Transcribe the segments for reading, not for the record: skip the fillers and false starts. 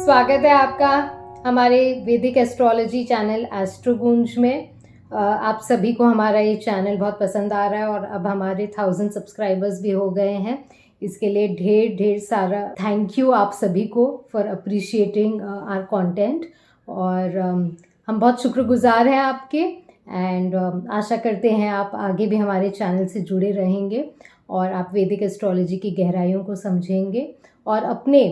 स्वागत है आपका हमारे वैदिक एस्ट्रोलॉजी चैनल एस्ट्रोगूंज में। आप सभी को हमारा ये चैनल बहुत पसंद आ रहा है और अब हमारे 1000 सब्सक्राइबर्स भी हो गए हैं। इसके लिए ढेर ढेर सारा थैंक यू आप सभी को फॉर अप्रिशिएटिंग आवर कंटेंट। और हम बहुत शुक्रगुजार हैं आपके एंड आशा करते हैं आप आगे भी हमारे चैनल से जुड़े रहेंगे और आप वैदिक एस्ट्रोलॉजी की गहराइयों को समझेंगे और अपने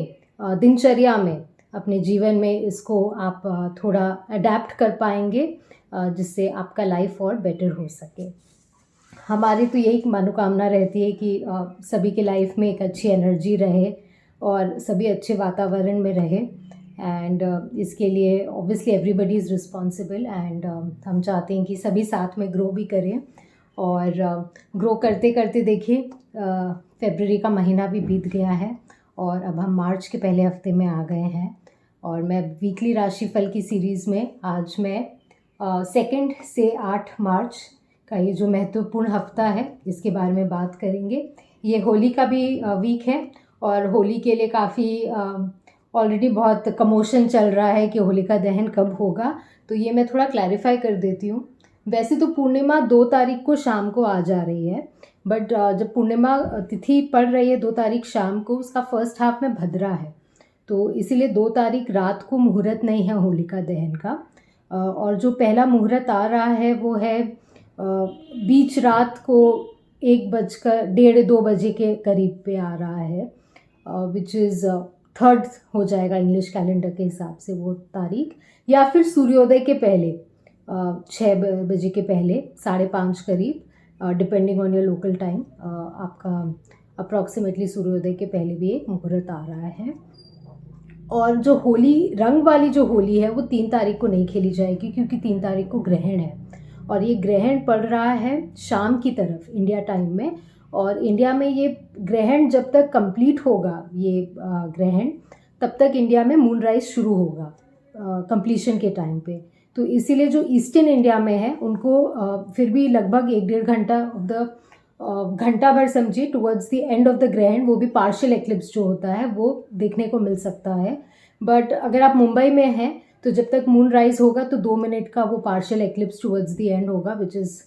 दिनचर्या में, अपने जीवन में इसको आप थोड़ा अडेप्ट कर पाएंगे जिससे आपका लाइफ और बेटर हो सके। हमारी तो यही मनोकामना रहती है कि सभी के लाइफ में एक अच्छी एनर्जी रहे और सभी अच्छे वातावरण में रहे एंड इसके लिए obviously everybody is responsible and हम चाहते हैं कि सभी साथ में ग्रो भी करें और ग्रो करते करते देखिए फरवरी का महीना भी बीत गया है और अब हम मार्च के पहले हफ्ते में आ गए हैं और मैं वीकली राशिफल की सीरीज़ में आज मैं 2 से 8 मार्च का ये जो महत्वपूर्ण हफ्ता है इसके बारे में बात करेंगे। ये होली का भी वीक है और होली के लिए काफ़ी ऑलरेडी बहुत कमोशन चल रहा है कि होलिका दहन कब होगा, तो ये मैं थोड़ा क्लैरिफाई कर देती हूँ। वैसे तो पूर्णिमा 2 तारीख को शाम को आ जा रही है, बट जब पूर्णिमा तिथि पड़ रही है 2 तारीख शाम को, उसका फर्स्ट हाफ में भद्रा है, तो इसीलिए 2 तारीख रात को मुहूर्त नहीं है होलिका दहन का। और जो पहला मुहूर्त आ रहा है वो है बीच रात को 1:30-2 बजे के करीब पे आ रहा है, विच इज़ 3rd हो जाएगा इंग्लिश कैलेंडर के हिसाब से वो तारीख, या फिर सूर्योदय के पहले 6 बजे के पहले 5:30 करीब, depending on your local time. आपका अप्रॉक्सीमेटली सूर्योदय के पहले भी एक मुहूर्त आ रहा है। और जो होली, रंग वाली जो होली है वो 3 तारीख को नहीं खेली जाएगी क्योंकि 3 तारीख को ग्रहण है और ये ग्रहण पड़ रहा है शाम की तरफ इंडिया टाइम में। और इंडिया में ये ग्रहण जब तक कंप्लीट होगा, ये ग्रहण, तब तक इंडिया में मूनराइज शुरू होगा कंप्लीशन के टाइम पे। तो इसीलिए जो ईस्टर्न इंडिया में है उनको फिर भी लगभग 1-1.5 घंटा घंटा भर समझिए towards the end of the ग्रहण, वो भी पार्शियल एक्लिप्स जो होता है वो देखने को मिल सकता है। बट अगर आप मुंबई में हैं तो जब तक मून राइज होगा तो 2 मिनट का वो partial eclipse towards the end होगा, विच इज़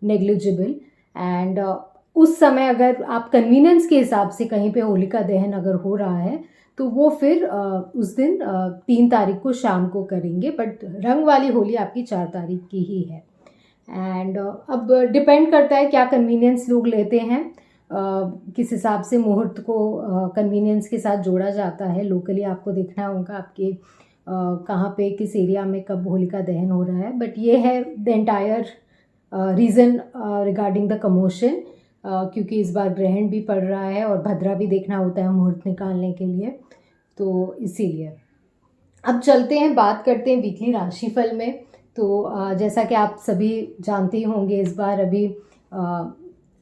नेग्लिजिबल। एंड उस समय अगर आप कन्वीनियंस के हिसाब से कहीं पे होलिका दहन अगर हो रहा है तो वो फिर उस दिन 3 तारीख को शाम को करेंगे, बट रंग वाली होली आपकी 4 तारीख की ही है। एंड अब डिपेंड करता है क्या कन्वीनियंस लोग लेते हैं, किस हिसाब से मुहूर्त को कन्वीनियंस के साथ जोड़ा जाता है। लोकली आपको देखना होगा आपके कहाँ पे किस एरिया में कब होलिका दहन हो रहा है, बट ये है the entire reason regarding the commotion, क्योंकि इस बार ग्रहण भी पड़ रहा है और भद्रा भी देखना होता है मुहूर्त निकालने के लिए, तो इसीलिए। अब चलते हैं, बात करते हैं वीकली राशिफल में। तो जैसा कि आप सभी जानते ही होंगे, इस बार अभी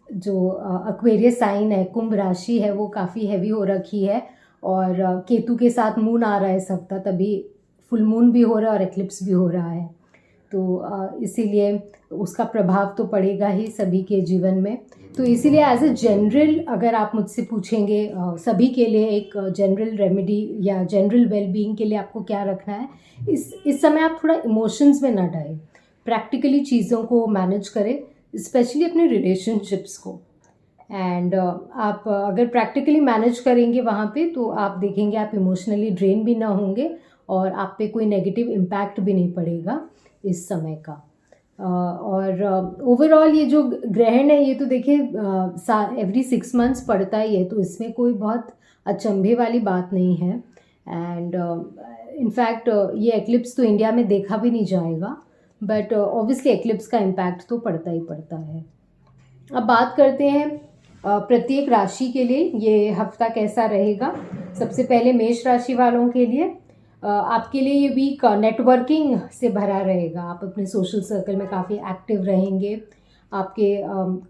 जो एक्वेरियस साइन है, कुंभ राशि है, वो काफ़ी हैवी हो रखी है और केतु के साथ मून आ रहा है इस हफ्ता, तभी फुल मून भी हो रहा है और एक्लिप्स भी हो रहा है, तो इसीलिए उसका प्रभाव तो पड़ेगा ही सभी के जीवन में। तो इसीलिए एज ए जनरल अगर आप मुझसे पूछेंगे सभी के लिए एक जनरल रेमेडी या जनरल वेलबींग के लिए आपको क्या रखना है, इस समय आप थोड़ा इमोशंस में ना डालें, प्रैक्टिकली चीज़ों को मैनेज करें, स्पेशली अपने रिलेशनशिप्स को। एंड आप अगर प्रैक्टिकली मैनेज करेंगे वहाँ पे तो आप देखेंगे आप इमोशनली ड्रेन भी ना होंगे और आप पे कोई नेगेटिव इम्पैक्ट भी नहीं पड़ेगा इस समय का। और ओवरऑल ये जो ग्रहण है ये तो देखिए एवरी 6 मंथ्स पड़ता ही है, तो इसमें कोई बहुत अचंभे वाली बात नहीं है। एंड इनफैक्ट ये एक्लिप्स तो इंडिया में देखा भी नहीं जाएगा, बट ऑब्वियसली एक्लिप्स का इम्पैक्ट तो पड़ता ही पड़ता है। अब बात करते हैं प्रत्येक राशि के लिए ये हफ्ता कैसा रहेगा। सबसे पहले मेष राशि वालों के लिए आपके लिए ये वीक नेटवर्किंग से भरा रहेगा। आप अपने सोशल सर्कल में काफ़ी एक्टिव रहेंगे। आपके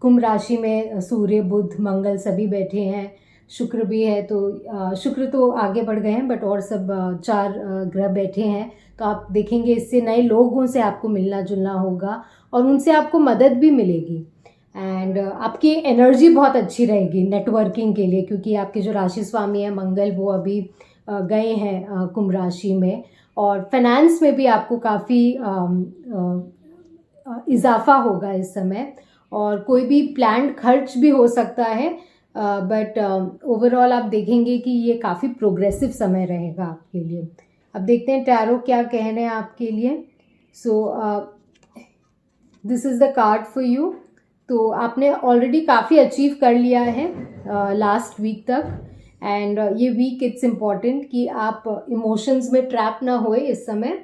कुंभ राशि में सूर्य, बुध, मंगल सभी बैठे हैं, शुक्र भी है, तो शुक्र तो आगे बढ़ गए हैं, बट और सब 4 ग्रह बैठे हैं, तो आप देखेंगे इससे नए लोगों से आपको मिलना जुलना होगा और उनसे आपको मदद भी मिलेगी। एंड आपकी एनर्जी बहुत अच्छी रहेगी नेटवर्किंग के लिए, क्योंकि आपके जो राशि स्वामी है मंगल वो अभी गए हैं कुंभ राशि में, और फाइनेंस में भी आपको काफ़ी इजाफा होगा इस समय, और कोई भी प्लान्ड खर्च भी हो सकता है, बट ओवरऑल आप देखेंगे कि ये काफ़ी प्रोग्रेसिव समय रहेगा आपके लिए। अब देखते हैं टैरो क्या कह रहे हैं आपके लिए। सो this is the card for you. तो आपने ऑलरेडी काफ़ी अचीव कर लिया है लास्ट वीक तक, एंड ये वीक इट्स इम्पॉर्टेंट कि आप इमोशंस में ट्रैप ना होए इस समय,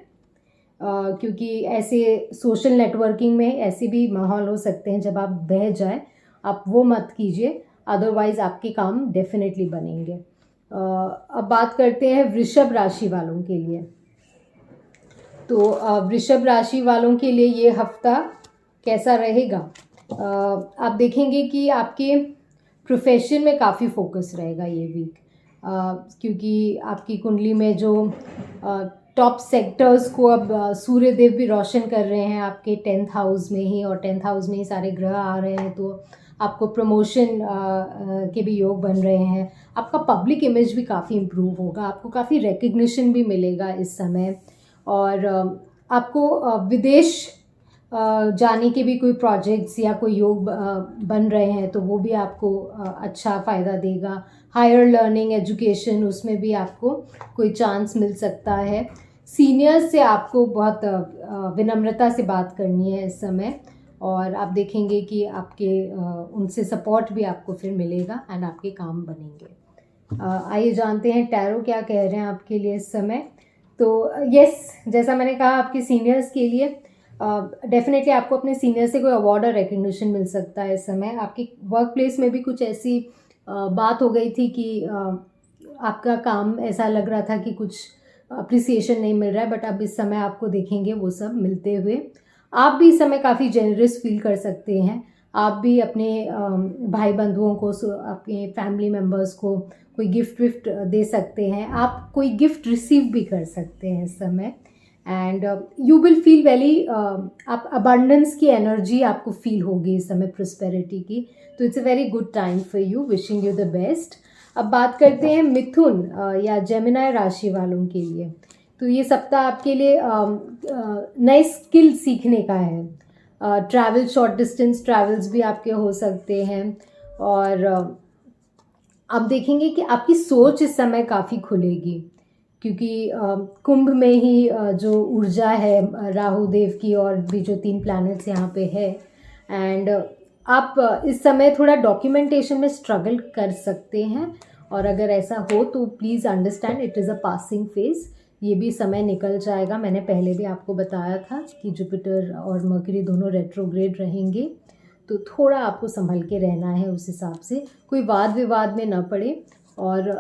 क्योंकि ऐसे सोशल नेटवर्किंग में ऐसे भी माहौल हो सकते हैं जब आप बह जाए, आप वो मत कीजिए, अदरवाइज आपके काम डेफिनेटली बनेंगे। अब बात करते हैं वृषभ राशि वालों के लिए। तो वृषभ राशि वालों के लिए ये हफ्ता कैसा रहेगा? आप देखेंगे कि आपके प्रोफेशन में काफ़ी फोकस रहेगा ये वीक, क्योंकि आपकी कुंडली में जो टॉप सेक्टर्स को अब सूर्य देव भी रोशन कर रहे हैं आपके 10th हाउस में ही, और 10th हाउस में ही सारे ग्रह आ रहे हैं, तो आपको प्रमोशन के भी योग बन रहे हैं। आपका पब्लिक इमेज भी काफ़ी इम्प्रूव होगा, आपको काफ़ी रिकग्निशन भी मिलेगा इस समय, और आपको विदेश जाने के भी कोई प्रोजेक्ट्स या कोई योग बन रहे हैं तो वो भी आपको अच्छा फ़ायदा देगा। हायर लर्निंग एजुकेशन, उसमें भी आपको कोई चांस मिल सकता है। सीनियर्स से आपको बहुत विनम्रता से बात करनी है इस समय, और आप देखेंगे कि आपके उनसे सपोर्ट भी आपको फिर मिलेगा एंड आपके काम बनेंगे। आइए जानते हैं टैरो क्या कह रहे हैं आपके लिए इस समय। तो यस, जैसा मैंने कहा, आपके सीनियर्स के लिए डेफिनेटली आपको अपने सीनियर से कोई अवार्ड और रिकग्निशन मिल सकता है इस समय। आपकी वर्क प्लेस में भी कुछ ऐसी बात हो गई थी कि आपका काम ऐसा लग रहा था कि कुछ अप्रिसिएशन नहीं मिल रहा है, बट अब इस समय आपको देखेंगे वो सब मिलते हुए। आप भी इस समय काफ़ी जेनरस फील कर सकते हैं। आप भी अपने भाई बंधुओं को, अपने फैमिली मेम्बर्स को कोई गिफ्ट दे सकते हैं। आप कोई गिफ्ट रिसीव भी कर सकते हैं इस समय, and you will feel very, आप अबंडेंस की एनर्जी आपको फील होगी इस समय, प्रॉस्पेरिटी की। तो it's a very good time for you, wishing you the best. अब बात करते हैं मिथुन या जेमिनाई राशि वालों के लिए। तो ये सप्ताह आपके लिए नए स्किल सीखने का है। ट्रैवल, शॉर्ट डिस्टेंस ट्रैवल्स भी आपके हो सकते हैं, और आप देखेंगे कि आपकी सोच इस समय काफ़ी खुलेगी, क्योंकि कुंभ में ही जो ऊर्जा है राहु देव की, और भी जो 3 प्लैनेट्स यहाँ पे है, एंड आप इस समय थोड़ा डॉक्यूमेंटेशन में स्ट्रगल कर सकते हैं, और अगर ऐसा हो तो please understand it is a passing phase. ये भी समय निकल जाएगा। मैंने पहले भी आपको बताया था कि जुपिटर और मर्करी दोनों रेट्रोग्रेड रहेंगे, तो थोड़ा आपको संभल के रहना है उस हिसाब से, कोई वाद विवाद में ना पड़े, और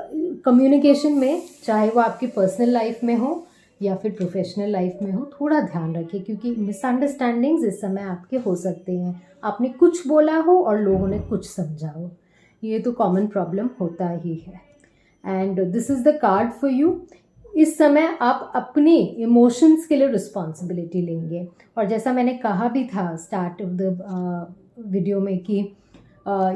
कम्युनिकेशन में, चाहे वो आपकी पर्सनल लाइफ में हो या फिर प्रोफेशनल लाइफ में हो, थोड़ा ध्यान रखें, क्योंकि मिसअंडरस्टैंडिंग्स इस समय आपके हो सकते हैं। आपने कुछ बोला हो और लोगों ने कुछ समझा हो, ये तो कॉमन प्रॉब्लम होता ही है। And this is the card for you. इस समय आप अपने इमोशंस के लिए रिस्पॉन्सिबिलिटी लेंगे, और जैसा मैंने कहा भी था स्टार्ट ऑफ द वीडियो में कि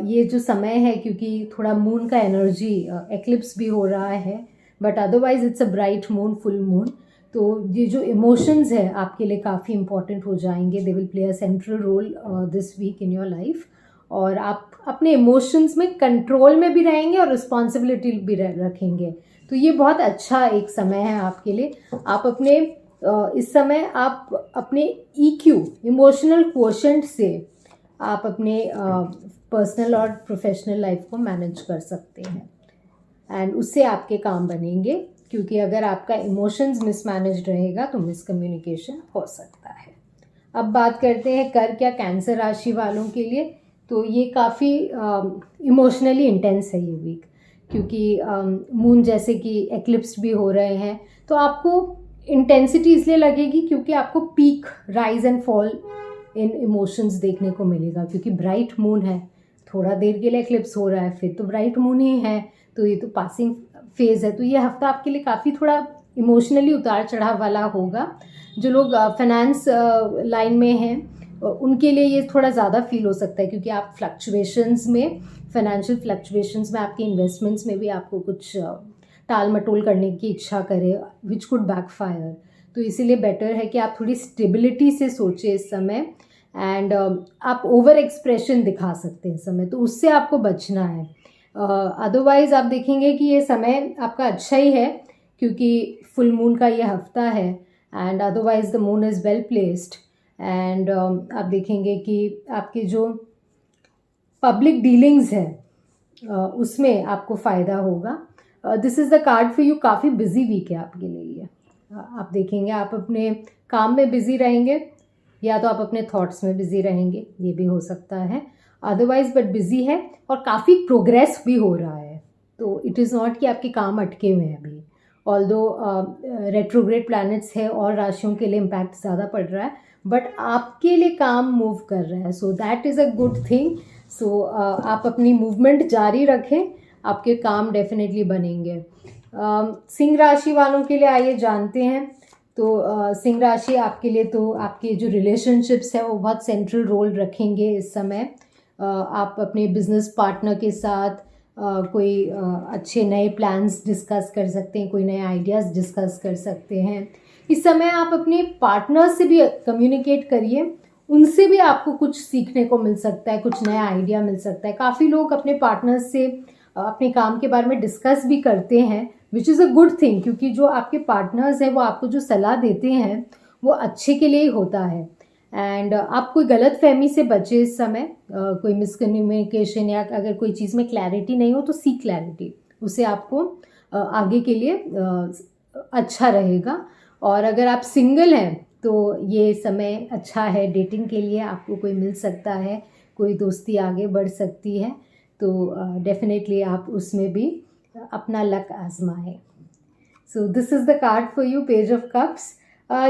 ये जो समय है, क्योंकि थोड़ा मून का एनर्जी, एक्लिप्स भी हो रहा है, but otherwise it's a bright moon, full moon, तो ये जो इमोशंस है आपके लिए काफ़ी इंपॉर्टेंट हो जाएंगे। They will play a central role this week in your life, और आप अपने इमोशंस में कंट्रोल में भी रहेंगे और रिस्पॉन्सिबिलिटी भी रखेंगे। तो ये बहुत अच्छा एक समय है आपके लिए। आप अपने इस समय आप अपने EQ, इमोशनल क्वोशेंट से आप अपने पर्सनल और प्रोफेशनल लाइफ को मैनेज कर सकते हैं, एंड उससे आपके काम बनेंगे, क्योंकि अगर आपका इमोशंस मिसमैनेज रहेगा तो मिसकम्युनिकेशन हो सकता है। अब बात करते हैं कर्क या कैंसर राशि वालों के लिए। तो ये काफ़ी इमोशनली इंटेंस है ये वीक, क्योंकि मून जैसे कि एक्लिप्स भी हो रहे हैं, तो आपको इंटेंसिटी इसलिए लगेगी क्योंकि आपको peak, rise and fall in emotions देखने को मिलेगा, क्योंकि ब्राइट मून है, थोड़ा देर के लिए एक्लिप्स हो रहा है, फिर तो ब्राइट मून ही है, तो ये तो पासिंग फेज है। तो ये हफ्ता आपके लिए काफ़ी थोड़ा इमोशनली उतार चढ़ाव वाला होगा। जो लोग फाइनेंस लाइन में हैं उनके लिए ये थोड़ा ज़्यादा फील हो सकता है, क्योंकि आप फ्लक्चुएशंस में, फाइनेंशियल फ्लक्चुएशंस में, आपके इन्वेस्टमेंट्स में भी आपको कुछ टाल मटोल करने की इच्छा करे, विच कुड बैकफायर। तो इसीलिए बेटर है कि आप थोड़ी स्टेबिलिटी से सोचें इस समय। एंड आप ओवर एक्सप्रेशन दिखा सकते हैं इस समय, तो उससे आपको बचना है। अदरवाइज़ आप देखेंगे कि ये समय आपका अच्छा ही है, क्योंकि फुल मून का ये हफ्ता है। And otherwise the moon is well placed. And आप देखेंगे कि आपके जो पब्लिक डीलिंग्स है उसमें आपको फ़ायदा होगा। This is the card for you. काफ़ी बिजी वीक है आपके लिए ये। आप देखेंगे आप अपने काम में बिज़ी रहेंगे, या तो आप अपने थॉट्स में बिज़ी रहेंगे, ये भी हो सकता है। अदरवाइज बट बिज़ी है, और काफ़ी प्रोग्रेस भी हो रहा है। तो इट इज़ नॉट कि आपके काम अटके हुए हैं अभी। ऑल्दो रेट्रोग्रेड प्लैनेट्स है और राशियों के लिए इम्पैक्ट ज़्यादा पड़ रहा है, बट आपके लिए काम मूव कर रहा है, so that is a good thing. So आप अपनी मूवमेंट जारी रखें, आपके काम डेफिनेटली बनेंगे। सिंह राशि वालों के लिए आइए जानते हैं। तो सिंह राशि आपके लिए, तो आपके जो रिलेशनशिप्स है वो बहुत सेंट्रल रोल रखेंगे इस समय। आप अपने बिजनेस पार्टनर के साथ कोई अच्छे नए प्लान्स डिस्कस कर सकते हैं, कोई नए आइडियाज़ डिस्कस कर सकते हैं। इस समय आप अपने पार्टनर से भी कम्युनिकेट करिए, उनसे भी आपको कुछ सीखने को मिल सकता है, कुछ नया आइडिया मिल सकता है। काफ़ी लोग अपने पार्टनर्स से अपने काम के बारे में डिस्कस भी करते हैं, which is a good thing, क्योंकि जो आपके पार्टनर्स हैं वो आपको जो सलाह देते हैं वो अच्छे के लिए ही होता है। एंड आप कोई गलत फहमी से बचे इस समय। कोई मिसकम्युनिकेशन या अगर कोई चीज़ में क्लैरिटी नहीं हो तो सीक क्लैरिटी, उससे आपको आगे के लिए अच्छा रहेगा। और अगर आप सिंगल हैं तो ये समय अच्छा है डेटिंग के लिए, आपको कोई मिल सकता है, कोई दोस्ती आगे बढ़ सकती है। तो डेफिनेटली आप उसमें भी अपना लक आजमाएं। So this is the card for you, page of cups.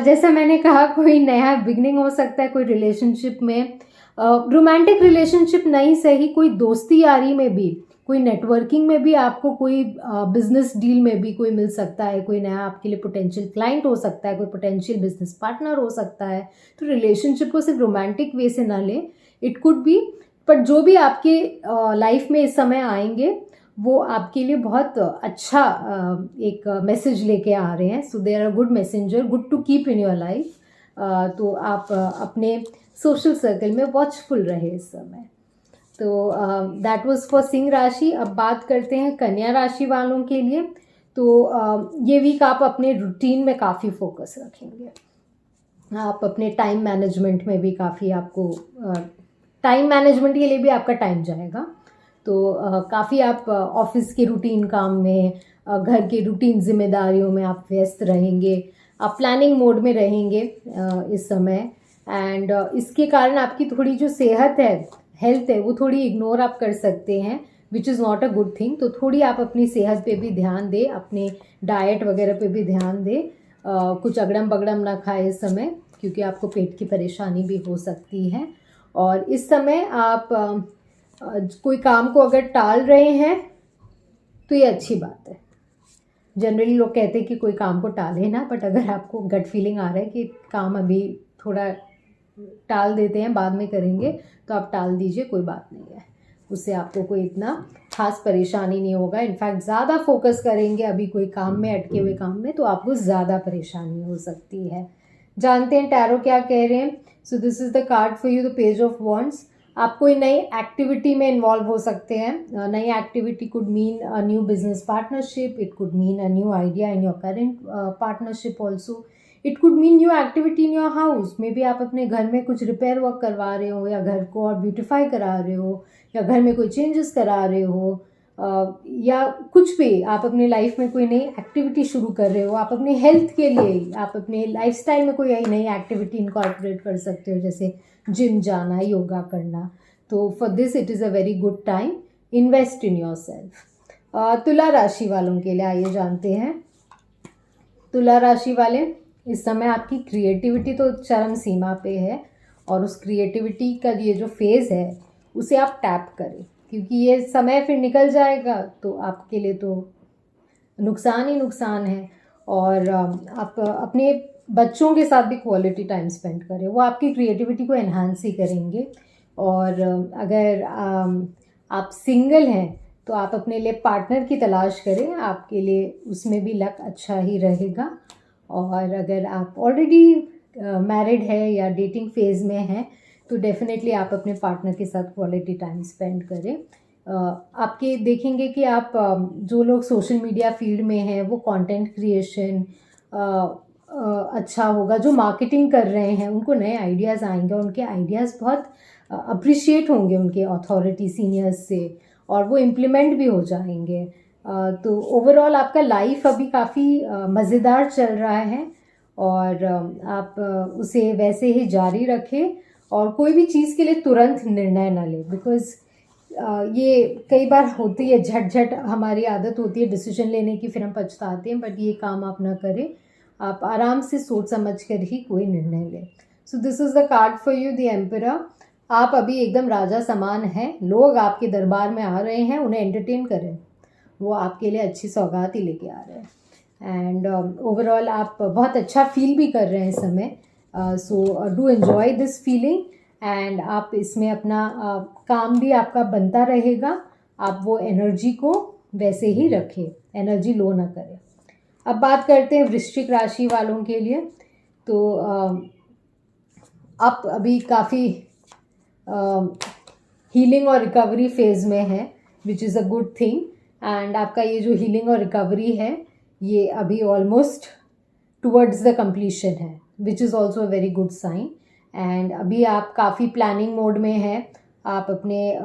जैसा मैंने कहा, कोई नया बिगनिंग हो सकता है कोई रिलेशनशिप में, रोमांटिक रिलेशनशिप नहीं सही, कोई दोस्ती यारी में भी, कोई नेटवर्किंग में भी आपको कोई बिजनेस डील में भी कोई मिल सकता है, कोई नया आपके लिए पोटेंशियल क्लाइंट हो सकता है, कोई पोटेंशियल बिजनेस पार्टनर हो सकता है। तो रिलेशनशिप को सिर्फ रोमांटिक वे से ना ले, इट कुड बी, बट जो भी आपके लाइफ में इस समय आएंगे वो आपके लिए बहुत अच्छा एक मैसेज लेके आ रहे हैं। So they are a good messenger, good to keep in your life. तो आप अपने सोशल सर्कल में वॉचफुल रहे इस समय। तो दैट वाज फॉर सिंह राशि। अब बात करते हैं कन्या राशि वालों के लिए। तो ये वीक आप अपने रूटीन में काफ़ी फोकस रखेंगे। आप अपने टाइम मैनेजमेंट में भी काफ़ी, आपको टाइम मैनेजमेंट के लिए भी आपका टाइम जाएगा। तो काफ़ी आप ऑफिस के रूटीन काम में, घर के रूटीन जिम्मेदारियों में आप व्यस्त रहेंगे, आप प्लानिंग मोड में रहेंगे इस समय। एंड इसके कारण आपकी थोड़ी जो सेहत है, हेल्थ है, वो थोड़ी इग्नोर आप कर सकते हैं, which is not a good thing. तो थोड़ी आप अपनी सेहत पे भी ध्यान दें, अपने डाइट वगैरह पे भी ध्यान दें। कुछ अगड़म बगड़म ना खाए इस समय, क्योंकि आपको पेट की परेशानी भी हो सकती है। और इस समय आप कोई काम को अगर टाल रहे हैं तो ये अच्छी बात है। जनरली लोग कहते हैं कि कोई काम को टाले ना, बट अगर आपको गट फीलिंग आ रहा है कि काम अभी थोड़ा टाल देते हैं, बाद में करेंगे, तो आप टाल दीजिए, कोई बात नहीं है। उससे आपको कोई इतना खास परेशानी नहीं होगा। इनफैक्ट ज़्यादा फोकस करेंगे अभी कोई काम में, अटके हुए काम में, तो आपको ज़्यादा परेशानी हो सकती है। जानते हैं टैरो क्या कह रहे हैं। सो this is the card for you, the page of wands. आप कोई नई एक्टिविटी में इन्वॉल्व हो सकते हैं। नई activity could mean a new business partnership, it could mean a new idea in your current partnership also, it could mean new activity in your house. May be आप अपने घर में कुछ रिपेयर वर्क करवा रहे हो, या घर को और ब्यूटिफाई करा रहे हो, या घर में कोई चेंजेस करा रहे हो, या कुछ भी आप अपने लाइफ में कोई नई एक्टिविटी शुरू कर रहे हो। आप अपने हेल्थ के लिए, आप अपने लाइफस्टाइल में कोई नई एक्टिविटी इनकॉर्पोरेट कर सकते हो, जैसे जिम जाना, योगा करना। तो for this it is a very good time, invest in your self. तुला राशि वालों के लिए आइए जानते हैं। तुला राशि वाले, इस समय आपकी क्रिएटिविटी तो चरम सीमा पे है, और उस क्रिएटिविटी का ये जो फेज़ है उसे आप टैप करें, क्योंकि ये समय फिर निकल जाएगा तो आपके लिए तो नुकसान ही नुकसान है। और आप अपने बच्चों के साथ भी क्वालिटी टाइम स्पेंड करें, वो आपकी क्रिएटिविटी को एनहांस ही करेंगे। और अगर आप सिंगल हैं तो आप अपने लिए पार्टनर की तलाश करें, आपके लिए उसमें भी लक अच्छा ही रहेगा। और अगर आप ऑलरेडी मैरिड है या डेटिंग फेज़ में हैं तो डेफिनेटली आप अपने पार्टनर के साथ क्वालिटी टाइम स्पेंड करें। आपके देखेंगे कि आप जो लोग सोशल मीडिया फील्ड में हैं वो कंटेंट क्रिएशन अच्छा होगा, जो मार्केटिंग कर रहे हैं उनको नए आइडियाज़ आएंगे, उनके आइडियाज़ बहुत अप्रिशिएट होंगे उनके अथॉरिटी सीनियर्स से और वो इम्प्लीमेंट भी हो जाएंगे। तो ओवरऑल आपका लाइफ अभी काफ़ी मज़ेदार चल रहा है और आप उसे वैसे ही जारी रखें और कोई भी चीज़ के लिए तुरंत निर्णय ना लें, बिकॉज़ ये कई बार होती है, झट हमारी आदत होती है डिसीजन लेने की, फिर हम पछताते हैं, बट ये काम आप ना करें, आप आराम से सोच समझ कर ही कोई निर्णय लें। सो this is the card for you, the emperor. आप अभी एकदम राजा समान हैं, लोग आपके दरबार में आ रहे हैं, उन्हें एंटरटेन करें, वो आपके लिए अच्छी सौगात ही लेके आ रहे हैं। एंड ओवरऑल आप बहुत अच्छा फील भी कर रहे हैं इस समय, so do enjoy this feeling and आप इसमें अपना काम भी आपका बनता रहेगा, आप वो एनर्जी को वैसे ही रखें, एनर्जी लो ना करें। अब बात करते हैं वृश्चिक राशि वालों के लिए। तो आप अभी काफ़ी हीलिंग और रिकवरी फेज़ में है, which is a good thing. And आपका ये जो हीलिंग और रिकवरी है ये अभी ऑलमोस्ट टुवर्ड्स द कंप्लीशन है, which is also a very good sign. And अभी आप काफ़ी प्लानिंग मोड में हैं, आप अपने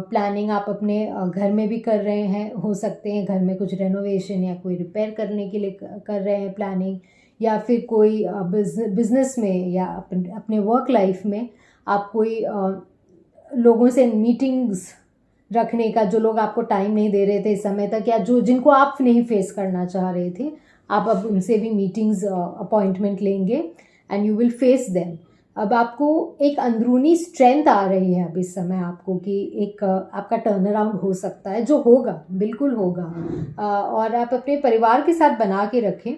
प्लानिंग आप अपने घर में भी कर रहे हैं, हो सकते हैं घर में कुछ रेनोवेशन या कोई रिपेयर करने के लिए कर रहे हैं प्लानिंग, या फिर कोई बिजनेस में या अपने वर्क लाइफ में आप कोई लोगों से मीटिंग्स रखने का, जो लोग आपको टाइम नहीं दे रहे थे इस समय तक या जो जिनको आप नहीं फेस करना चाह रहे थे, आप अब उनसे भी मीटिंग्स अपॉइंटमेंट लेंगे and you will face them. अब आपको एक अंदरूनी स्ट्रेंथ आ रही है अब इस समय आपको कि एक आपका टर्न अराउंड हो सकता है, जो होगा, बिल्कुल होगा। और आप अपने परिवार के साथ बना के रखें,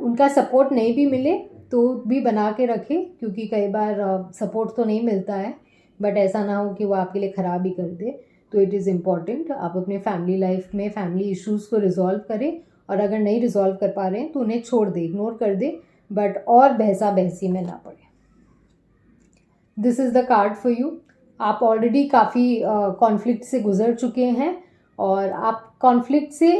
उनका सपोर्ट नहीं भी मिले तो भी बना के रखें, क्योंकि कई बार सपोर्ट तो नहीं मिलता है, बट ऐसा ना हो कि वो आपके लिए ख़राब ही कर दे। तो इट इज़ इम्पॉर्टेंट आप अपने फैमिली लाइफ में फैमिली इश्यूज़ को रिजॉल्व करें, और अगर नहीं रिजॉल्व कर पा रहे हैं तो उन्हें छोड़ दे, इग्नोर कर दे, बट और बहसा बहसी में ना पड़े। This is the card for you. आप ऑलरेडी काफ़ी कॉन्फ्लिक्ट से गुजर चुके हैं और आप कॉन्फ्लिक्ट से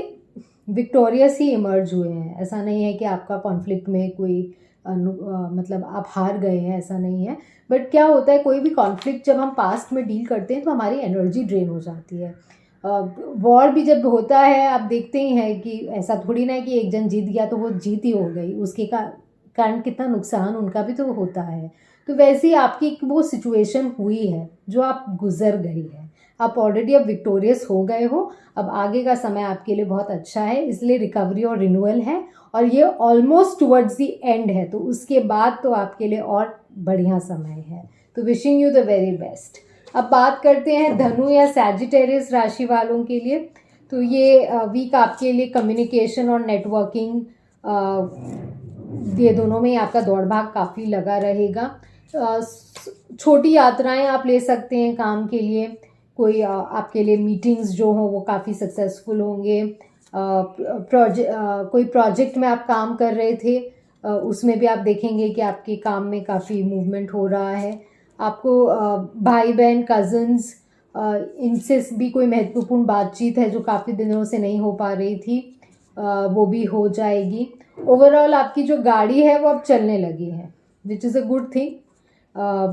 विक्टोरियस ही इमर्ज हुए हैं। ऐसा नहीं है कि आपका कॉन्फ्लिक्ट में कोई मतलब आप हार गए हैं, ऐसा नहीं है। बट क्या होता है, कोई भी कॉन्फ्लिक्ट जब हम पास्ट में डील करते हैं तो हमारी एनर्जी ड्रेन हो जाती है। वॉर भी जब होता है आप देखते ही हैं कि ऐसा थोड़ी ना है कि एक जन जीत गया तो वो जीत ही हो गई, उसके कारण कितना नुकसान उनका भी तो होता है। तो वैसे ही आपकी वो सिचुएशन हुई है जो आप गुजर गई है, आप ऑलरेडी अब विक्टोरियस हो गए हो, अब आगे का समय आपके लिए बहुत अच्छा है, इसलिए रिकवरी और रिन्यूअल है और ये ऑलमोस्ट टुवर्ड्स दी एंड है, तो उसके बाद तो आपके लिए और बढ़िया समय है। तो wishing you the very best. अब बात करते हैं धनु या सैजिटेरियस राशि वालों के लिए। तो ये वीक आपके लिए कम्युनिकेशन और नेटवर्किंग, ये दोनों में आपका दौड़ भाग काफ़ी लगा रहेगा। छोटी यात्राएं आप ले सकते हैं काम के लिए, कोई आपके लिए मीटिंग्स जो हों वो काफ़ी सक्सेसफुल होंगे। कोई प्रोजेक्ट में आप काम कर रहे थे, उसमें भी आप देखेंगे कि आपके काम में काफ़ी मूवमेंट हो रहा है। आपको भाई बहन कज़न्स, इनसे भी कोई महत्वपूर्ण बातचीत है जो काफ़ी दिनों से नहीं हो पा रही थी, वो भी हो जाएगी। ओवरऑल आपकी जो गाड़ी है वो अब चलने लगी है, which is a good thing.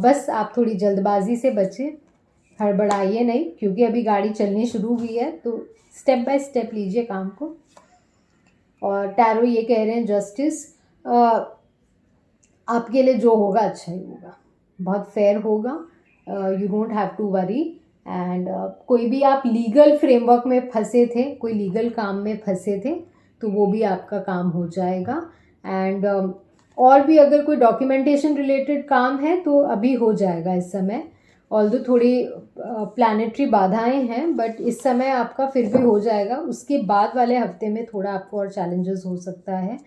बस आप थोड़ी जल्दबाजी से बचें, हड़बड़ाइए नहीं, क्योंकि अभी गाड़ी चलनी शुरू हुई है, तो स्टेप बाय स्टेप लीजिए काम को। और टैरो ये कह रहे हैं जस्टिस, आपके लिए जो होगा अच्छा ही होगा, बहुत फेयर होगा, you don't have to worry. And कोई भी आप लीगल फ्रेमवर्क में फंसे थे, कोई लीगल काम में फंसे थे, तो वो भी आपका काम हो जाएगा। एंड और भी अगर कोई डॉक्यूमेंटेशन रिलेटेड काम है तो अभी हो जाएगा इस समय, ऑल्दो थोड़ी प्लानिटरी बाधाएं हैं, बट इस समय आपका फिर भी हो जाएगा। उसके बाद वाले हफ्ते में थोड़ा आपको और चैलेंजेस हो सकता है,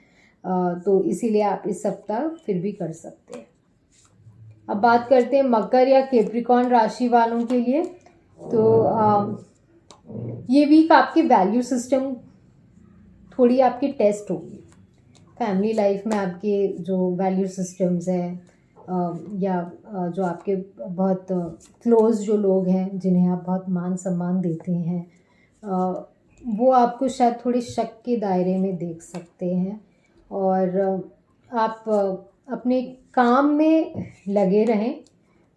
तो इसीलिए आप इस सप्ताह फिर भी कर सकते हैं। अब बात करते हैं मकर या कैप्रिकॉर्न राशि वालों के लिए। तो ये वीक आपकी वैल्यू सिस्टम थोड़ी आपकी टेस्ट होगी। फैमिली लाइफ में आपके जो वैल्यू सिस्टम्स हैं या जो आपके बहुत क्लोज जो लोग हैं जिन्हें आप बहुत मान सम्मान देते हैं, वो आपको शायद थोड़े शक के दायरे में देख सकते हैं। और आप अपने काम में लगे रहें।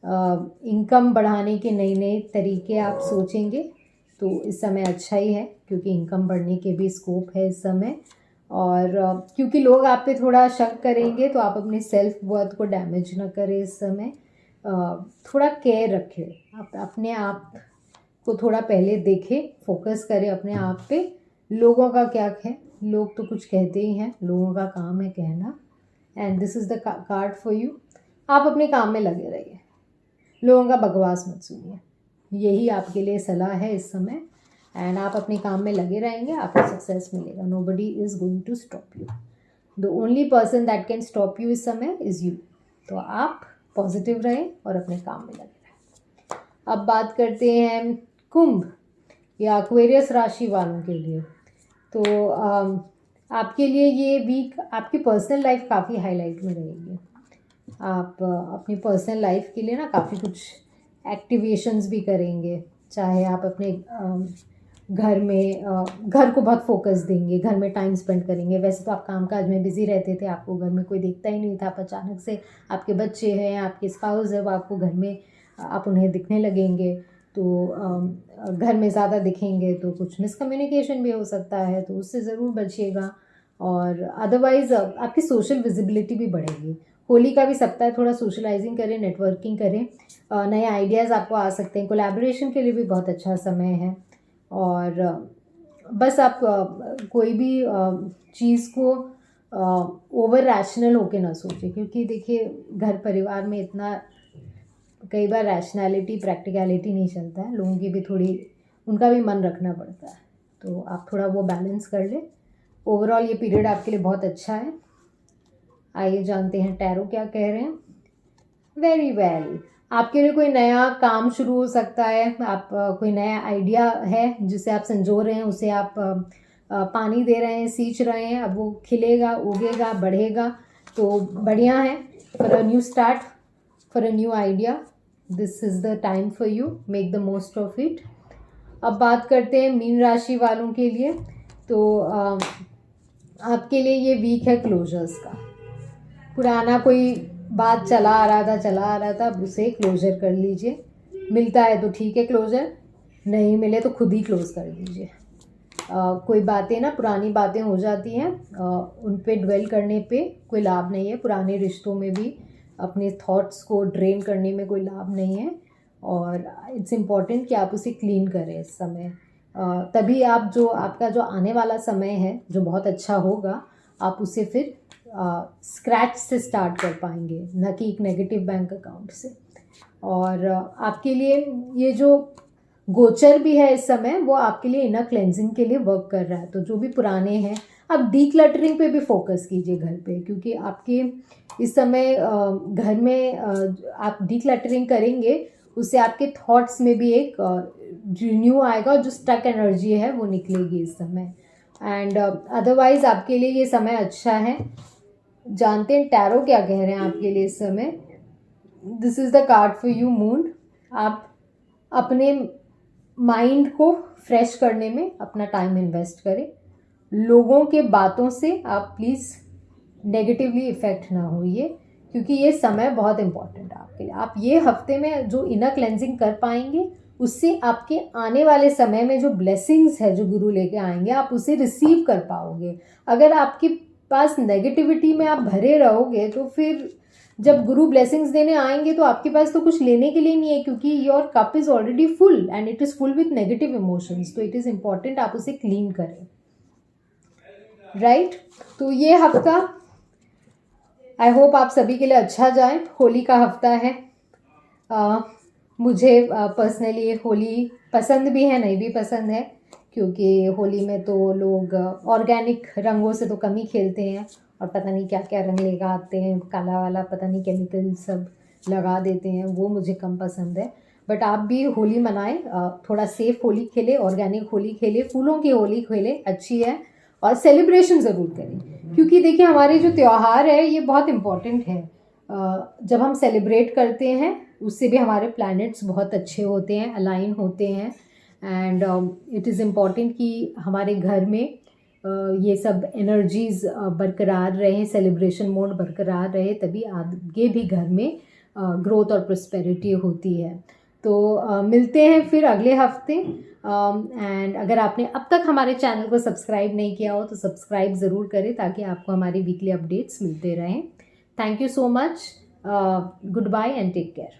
इनकम बढ़ाने के नए नए तरीके आप सोचेंगे तो इस समय अच्छा ही है, क्योंकि इनकम बढ़ने के भी स्कोप है इस समय। और क्योंकि लोग आप पे थोड़ा शक करेंगे तो आप अपने सेल्फ वर्थ को डैमेज ना करें इस समय। थोड़ा केयर रखें, आप अपने आप को थोड़ा पहले देखें, फोकस करें अपने आप पे। लोगों का क्या है, लोग तो कुछ कहते ही हैं, लोगों का काम है कहना। And this is the card for you. आप अपने काम में लगे रहिए, लोगों का बकवास मत सुनिए, यही आपके लिए सलाह है इस समय। एंड आप अपने काम में लगे रहेंगे, आपको सक्सेस मिलेगा। Nobody is going to stop you. The only person that can stop you इस समय इज़ यू। तो आप पॉजिटिव रहें और अपने काम में लगे रहें। अब बात करते हैं कुंभ या एक्वेरियस राशि वालों के लिए। तो आपके लिए ये वीक आपकी पर्सनल लाइफ काफ़ी हाईलाइट में रहेगी। आप अपनी पर्सनल लाइफ के लिए ना काफ़ी कुछ एक्टिवेशंस भी करेंगे। चाहे आप अपने घर में घर को बहुत फोकस देंगे, घर में टाइम स्पेंड करेंगे। वैसे तो आप कामकाज में बिजी रहते थे, आपको घर में कोई देखता ही नहीं था। आप अचानक से आपके बच्चे हैं, आपके स्पाउस है, वो आपको घर में आप उन्हें दिखने लगेंगे। तो घर में ज़्यादा दिखेंगे तो कुछ मिसकम्युनिकेशन भी हो सकता है, तो उससे ज़रूर बचिएगा। और अदरवाइज़ आपकी सोशल विजिबिलिटी भी बढ़ेगी। होली का भी सप्ताह है, थोड़ा सोशलाइजिंग करें, नेटवर्किंग करें, नए आइडियाज़ आपको आ सकते हैं। कोलैबोरेशन के लिए भी बहुत अच्छा समय है। और बस आप कोई भी चीज़ को ओवर रैशनल होके ना सोचें, क्योंकि देखिए घर परिवार में इतना कई बार रैशनैलिटी प्रैक्टिकलिटी नहीं चलता है। लोगों की भी थोड़ी, उनका भी मन रखना पड़ता है, तो आप थोड़ा वो बैलेंस कर लें। ओवरऑल ये पीरियड आपके लिए बहुत अच्छा है। आइए जानते हैं टैरो क्या कह रहे हैं। वेरी वेल, आपके लिए कोई नया काम शुरू हो सकता है। आप कोई नया आइडिया है जिसे आप संजो रहे हैं, उसे आप पानी दे रहे हैं, सींच रहे हैं, अब वो खिलेगा, उगेगा, बढ़ेगा, तो बढ़िया है। For a new start, for a new idea, this is the time for you, make the most of it. अब बात करते हैं मीन राशि वालों के लिए। तो आपके लिए ये वीक है क्लोजर्स का। पुराना कोई बात चला आ रहा था, अब उसे क्लोजर कर लीजिए। मिलता है तो ठीक है क्लोजर, नहीं मिले तो खुद ही क्लोज कर दीजिए। कोई बातें ना, पुरानी बातें हो जाती हैं, उन पे ड्वेल करने पे कोई लाभ नहीं है। पुराने रिश्तों में भी अपने थॉट्स को ड्रेन करने में कोई लाभ नहीं है। और इट्स इम्पॉर्टेंट कि आप उसे क्लीन करें इस समय। तभी आप जो आपका जो आने वाला समय है जो बहुत अच्छा होगा, आप उसे फिर स्क्रैच से स्टार्ट कर पाएंगे, न कि एक नेगेटिव बैंक अकाउंट से। और आपके लिए ये जो गोचर भी है इस समय, वो आपके लिए इनर क्लेंजिंग के लिए वर्क कर रहा है। तो जो भी पुराने हैं, आप डीक्लटरिंग पे भी फोकस कीजिए घर पे, क्योंकि आपके इस समय घर में आप डीक्लटरिंग करेंगे, उससे आपके थॉट्स में भी एक रिन्यू आएगा और जो स्टक एनर्जी है वो निकलेगी इस समय। एंड अदरवाइज आपके लिए ये समय अच्छा है। जानते हैं टैरो क्या कह रहे हैं आपके लिए इस समय। This is the card for you, moon. आप अपने माइंड को फ्रेश करने में अपना टाइम इन्वेस्ट करें। लोगों के बातों से आप प्लीज़ नेगेटिवली इफ़ेक्ट ना होइए, क्योंकि ये समय बहुत इम्पॉर्टेंट है आपके लिए। आप ये हफ्ते में जो इनर क्लेंजिंग कर पाएंगे, उससे आपके आने वाले समय में जो ब्लेसिंग्स है जो गुरु लेके आएंगे, आप उसे रिसीव कर पाओगे। अगर आपके पास नेगेटिविटी में आप भरे रहोगे तो फिर जब गुरु ब्लेसिंग्स देने आएंगे तो आपके पास तो कुछ लेने के लिए नहीं है, क्योंकि your cup is already full and it is full with negative emotions. तो इट इज़ इम्पॉर्टेंट आप उसे क्लीन करें, राइट। तो ये हफ्ता आई होप आप सभी के लिए अच्छा जाए। होली का हफ्ता है। मुझे पर्सनली होली पसंद भी है, नहीं भी पसंद है, क्योंकि होली में तो लोग ऑर्गेनिक रंगों से तो कम ही खेलते हैं और पता नहीं क्या क्या रंग लेकर आते हैं, काला वाला पता नहीं केमिकल सब लगा देते हैं, वो मुझे कम पसंद है। बट आप भी होली मनाएं, थोड़ा सेफ होली खेलें, ऑर्गेनिक होली खेलें, फूलों की होली खेलें, अच्छी है, और सेलिब्रेशन ज़रूर करें, क्योंकि देखिए हमारे जो त्यौहार है ये बहुत इम्पॉर्टेंट है। जब हम सेलिब्रेट करते हैं उससे भी हमारे प्लैनेट्स बहुत अच्छे होते हैं, अलाइन होते हैं, एंड इट इज़ इम्पॉर्टेंट कि हमारे घर में ये सब एनर्जीज़ बरकरार रहें, सेलिब्रेशन मोड बरकरार रहे, तभी आगे भी घर में ग्रोथ और प्रॉस्पेरिटी होती है। तो मिलते हैं फिर अगले हफ्ते, एंड अगर आपने अब तक हमारे चैनल को सब्सक्राइब नहीं किया हो तो सब्सक्राइब ज़रूर करें ताकि आपको हमारी वीकली अपडेट्स मिलते रहें। Thank you so much, goodbye and take care.